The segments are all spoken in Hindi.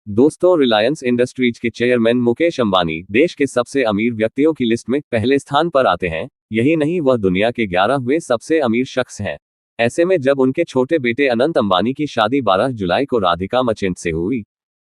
दोस्तों, रिलायंस इंडस्ट्रीज के चेयरमैन मुकेश अंबानी देश के सबसे अमीर व्यक्तियों की लिस्ट में पहले स्थान पर आते हैं। यही नहीं, वह दुनिया के 11वें सबसे अमीर शख्स हैं। ऐसे में जब उनके छोटे बेटे अनंत अंबानी की शादी 12 जुलाई को राधिका मर्चेंट से हुई,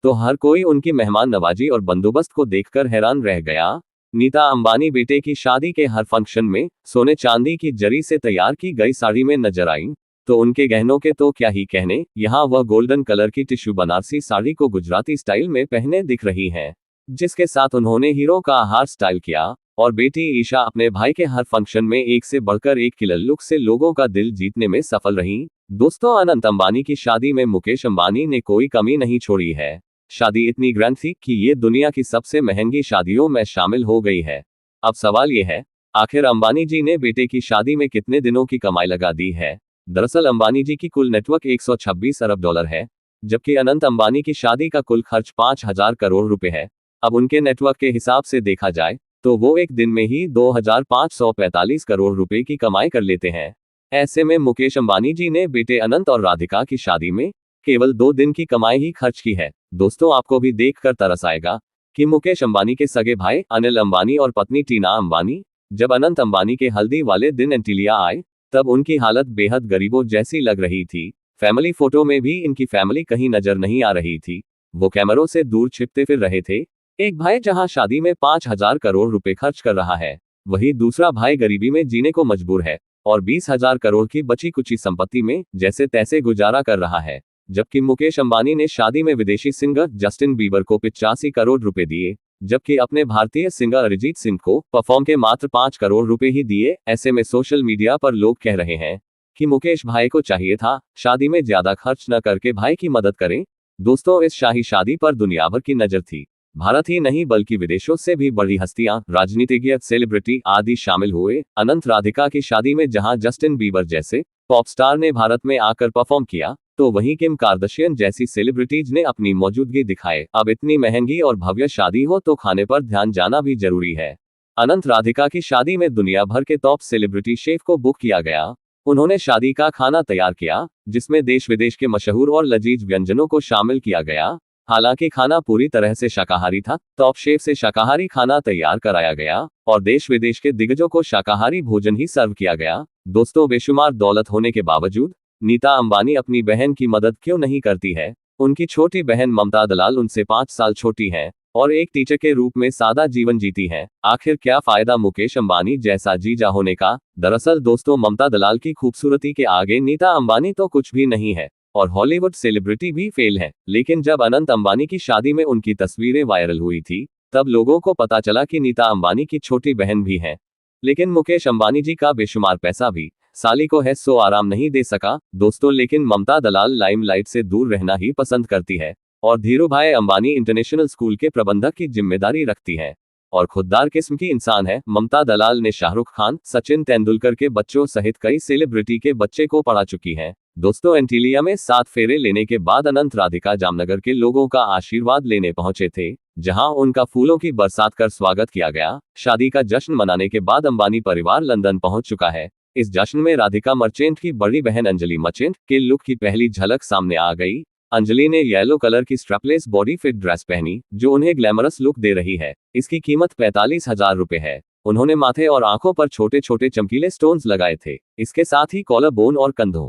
तो हर कोई उनकी मेहमान नवाजी और बंदोबस्त को देखकर हैरान रह गया। नीता अंबानी बेटे की शादी के हर फंक्शन में सोने चांदी की जरी से तैयार की गई साड़ी में नजर आई। तो उनके गहनों के तो क्या ही कहने, यहाँ वह गोल्डन कलर की टिश्यू बनारसी साड़ी को गुजराती स्टाइल में पहने दिख रही हैं, जिसके साथ उन्होंने हीरो का हार स्टाइल किया। और बेटी ईशा अपने भाई के हर फंक्शन में एक से बढ़कर एक किलर लुक से लोगों का दिल जीतने में सफल रही। दोस्तों, अनंत अंबानी की शादी में मुकेश अंबानी ने कोई कमी नहीं छोड़ी है। शादी इतनी ग्रैंड थी कि ये दुनिया की सबसे महंगी शादियों में शामिल हो गई है। अब सवाल ये है, आखिर अंबानी जी ने बेटे की शादी में कितने दिनों की कमाई लगा दी है। दरअसल अंबानी जी की कुल नेटवर्क 126 अरब डॉलर है, जबकि अनंत अंबानी की शादी का कुल खर्च 5000 करोड़ रुपए है। अब उनके नेटवर्क के हिसाब से देखा जाए तो वो एक दिन में ही 2545 करोड़ रुपए की कमाई कर लेते हैं। ऐसे में मुकेश अंबानी जी ने बेटे अनंत और राधिका की शादी में केवल 2 दिन की कमाई ही खर्च की है। दोस्तों, आपको भी देखकर तरस आएगा कि मुकेश अंबानी के सगे भाई अनिल अंबानी और पत्नी टीना अंबानी जब अनंत अंबानी के हल्दी वाले दिन एंटीलिया आए, तब उनकी हालत बेहद गरीबों जैसी लग रही थी। फैमिली फोटो में भी इनकी फैमिली कहीं नजर नहीं आ रही थी, वो कैमरों से दूर छिपते फिर रहे थे। एक भाई जहां शादी में 5000 करोड़ रुपए खर्च कर रहा है, वहीं दूसरा भाई गरीबी में जीने को मजबूर है और 20,000 करोड़ की बची कुची संपत्ति में जैसे तैसे गुजारा कर रहा है। जबकि मुकेश अंबानी ने शादी में विदेशी सिंगर जस्टिन बीबर को 85 करोड़ रुपए दिए, जबकि अपने भारतीय सिंगर अरिजीत सिंह को परफॉर्म के मात्र 5 करोड़ रुपए ही दिए। ऐसे में सोशल मीडिया पर लोग कह रहे हैं कि मुकेश भाई को चाहिए था शादी में ज्यादा खर्च न करके भाई की मदद करें। दोस्तों, इस शाही शादी पर दुनिया भर की नजर थी। भारत ही नहीं बल्कि विदेशों से भी बड़ी हस्तियां, राजनीतिज्ञ, सेलिब्रिटी आदि शामिल हुए। अनंत राधिका की शादी में जहां जस्टिन बीबर जैसे पॉप स्टार ने भारत में आकर परफॉर्म किया, तो वहीं किम कार्दशियन जैसी सेलिब्रिटीज ने अपनी मौजूदगी दिखाए। अब इतनी महंगी और भव्य शादी हो तो खाने पर ध्यान जाना भी जरूरी है। अनंत राधिका की शादी में दुनिया भर के टॉप सेलिब्रिटी शेफ को बुक किया गया। उन्होंने शादी का खाना तैयार किया, जिसमें देश विदेश के मशहूर और लजीज व्यंजनों को शामिल किया गया। हालांकि खाना पूरी तरह से शाकाहारी था, टॉप शेफ से शाकाहारी खाना तैयार कराया गया और देश विदेश के दिग्गजों को शाकाहारी भोजन ही सर्व किया गया। दोस्तों, बेशुमार दौलत होने के बावजूद नीता अंबानी अपनी बहन की मदद क्यों नहीं करती है। उनकी छोटी बहन ममता दलाल उनसे 5 साल छोटी है और एक टीचर के रूप में सादा जीवन जीती है। आखिर क्या फायदा मुकेश अंबानी जैसा जीजा होने का। दरअसल दोस्तों, ममता दलाल की खूबसूरती के आगे नीता अंबानी तो कुछ भी नहीं है और हॉलीवुड सेलिब्रिटी भी फेल है। लेकिन जब अनंत अंबानी की शादी में उनकी तस्वीरें वायरल हुई थी, तब लोगों को पता चला कि नीता अंबानी की छोटी बहन भी है। लेकिन मुकेश अंबानी जी का बेशुमार पैसा भी साली को है सो आराम नहीं दे सका। दोस्तों, लेकिन ममता दलाल लाइमलाइट से दूर रहना ही पसंद करती है और धीरूभाई अंबानी इंटरनेशनल स्कूल के प्रबंधक की जिम्मेदारी रखती है और खुददार किस्म की इंसान है। ममता दलाल ने शाहरुख खान, सचिन तेंदुलकर के बच्चों सहित कई सेलिब्रिटी के बच्चे को पढ़ा चुकी हैं। दोस्तों, एंटीलिया में 7 फेरे लेने के बाद अनंत राधिका जामनगर के लोगों का आशीर्वाद लेने पहुंचे थे, जहां उनका फूलों की बरसात कर स्वागत किया गया। शादी का जश्न मनाने के बाद अंबानी परिवार लंदन पहुंच चुका है। इस जश्न में राधिका मर्चेंट की बड़ी बहन अंजलि मर्चेंट के लुक की पहली झलक सामने आ गई। अंजलि ने येलो कलर की स्ट्रैपलेस बॉडी फिट ड्रेस पहनी, जो उन्हें ग्लैमरस लुक दे रही है। इसकी कीमत 45,000 रुपए है। उन्होंने माथे और आंखों पर छोटे छोटे चमकीले स्टोन्स लगाए थे। इसके साथ ही कॉलर बोन और कंधों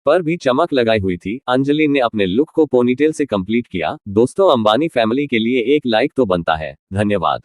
पर भी चमक लगाई हुई थी। अंजलि ने अपने लुक को पोनीटेल से कंप्लीट किया। दोस्तों, अंबानी फैमिली के लिए एक लाइक तो बनता है। धन्यवाद।